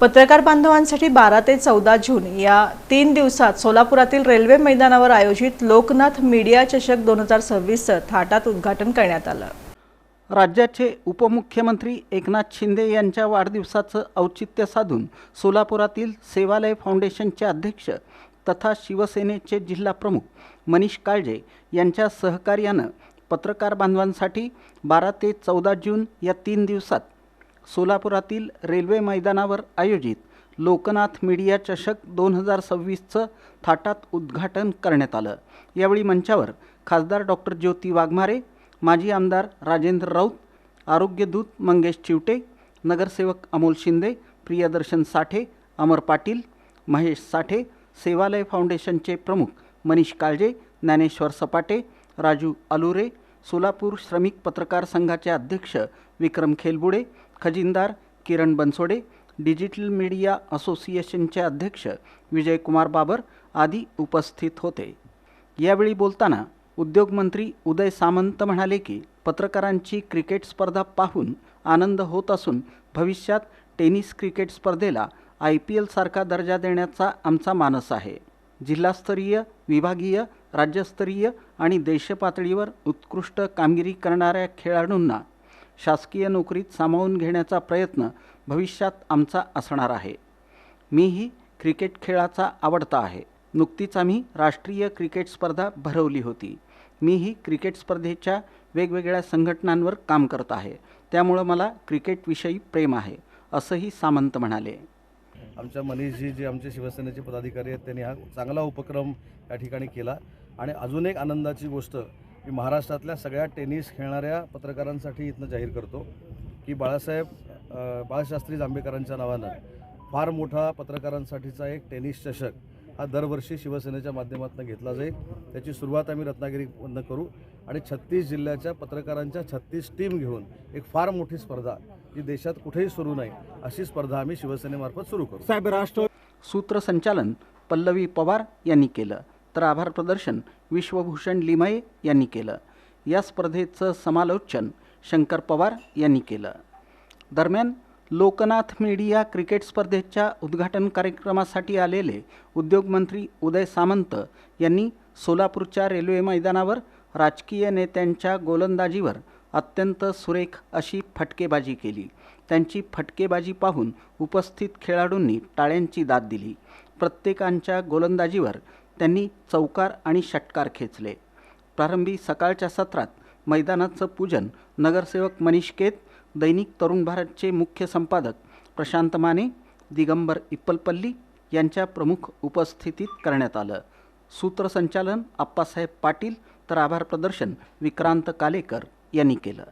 पत्रकार बांधवांसाठी 12 ते 14 जून या 3 दिवसात सोलापुरातील रेल्वे मैदानावर आयोजित लोकनाथ मीडिया चषक 2026चं थाटात उद्घाटन करण्यात आलं। राज्याचे उपमुख्यमंत्री एकनाथ शिंदे यांच्या वाढदिवसाचं औचित्य साधून सोलापुरातील सेवालय फाउंडेशनचे अध्यक्ष तथा शिवसेनेचे जिल्हा प्रमुख मनीष काळजे यांच्या सहकार्यानं पत्रकार बांधवांसाठी 12 ते 14 जून या 3 दिवसात सोलापुरातील रेल्वे मैदानावर आयोजित लोकनाथ मीडिया चषक 2026चं थाटात उद्घाटन करण्यात आलं। यावेळी मंचावर खासदार डॉक्टर ज्योती वाघमारे, माजी आमदार राजेंद्र राऊत, आरोग्यदूत मंगेश चिवटे, नगरसेवक अमोल शिंदे, प्रियदर्शन साठे, अमर पाटील, महेश साठे, सेवालय फाउंडेशनचे प्रमुख मनीष काळजे, ज्ञानेश्वर सपाटे, राजू अलुरे, सोलापूर श्रमिक पत्रकार संघाचे अध्यक्ष विक्रम खेलबुडे, खजिनदार किरण बनसोडे, डिजिटल मीडिया असोसिएशनचे अध्यक्ष विजयकुमार बाबर आदी उपस्थित होते। यावेळी बोलताना उद्योगमंत्री उदय सामंत म्हणाले की पत्रकारांची क्रिकेट स्पर्धा पाहून आनंद होत असून भविष्यात टेनिस क्रिकेट स्पर्धेला IPL सारखा दर्जा देण्याचा आमचा मानस आहे। जिल्हास्तरीय, विभागीय, राज्यस्तरीय आणि देशपातळीवर उत्कृष्ट कामगिरी करणाऱ्या खेळाडूंना शासकीय नोकरीत सामावून घेण्याचा प्रयत्न भविष्यात आमचा असणार आहे। मीही क्रिकेट खेळाचा आवडता आहे। नुकतीच आम्ही राष्ट्रीय क्रिकेट स्पर्धा भरवली होती। मीही क्रिकेट स्पर्धेच्या वेगवेगळ्या संघटनांवर काम करत आहे, त्यामुळे मला क्रिकेटविषयी प्रेम आहे, असंही सामंत म्हणाले। आमच्या मनीषजी जे आमचे शिवसेनेचे पदाधिकारी आहेत त्यांनी हा चांगला उपक्रम या ठिकाणी केला आणि अजून एक आनंदाची गोष्ट मी महाराष्ट्रातल्या सगळ्या टेनिस खेळणाऱ्या पत्रकारांसाठी इथनं जाहीर करतो की बाळशास्त्री जांभेकरांच्या नावानं फार मोठा पत्रकारांसाठीचा एक टेनिस चषक हा दरवर्षी शिवसेनेच्या माध्यमातून घेतला जाईल। त्याची सुरुवात आम्ही रत्नागिरीमधून करू आणि 36 जिल्ह्याच्या पत्रकारांच्या 36 टीम घेऊन एक फार मोठी स्पर्धा जी देशात कुठेही सुरू नाही अशी स्पर्धा आम्ही शिवसेनेमार्फत सुरू करू। साहेब, राष्ट्र सूत्रसंचालन पल्लवी पवार यांनी केलं, तर आभार प्रदर्शन विश्वभूषण लिमये यांनी केलं। या स्पर्धेचं समालोचन शंकर पवार यांनी केलं। दरम्यान लोकनाथ मीडिया क्रिकेट स्पर्धेच्या उद्घाटन कार्यक्रमासाठी आलेले उद्योगमंत्री उदय सामंत यांनी सोलापूरच्या रेल्वे मैदानावर राजकीय नेत्यांच्या गोलंदाजीवर अत्यंत सुरेख अशी फटकेबाजी केली। त्यांची फटकेबाजी पाहून उपस्थित खेळाडूंनी टाळ्यांची दाद दिली। प्रत्येकांच्या गोलंदाजीवर त्यांनी चौकार आणि षटकार खेचले। प्रारंभी सकाळच्या सत्रात मैदानाचं पूजन नगरसेवक मनीष केत, दैनिक तरुण भारतचे मुख्य संपादक प्रशांत माने, दिगंबर इप्पलपल्ली यांच्या प्रमुख उपस्थितीत करण्यात आलं। सूत्रसंचालन आप्पासाहेब पाटील, तर आभार प्रदर्शन विक्रांत कालेकर यांनी केलं।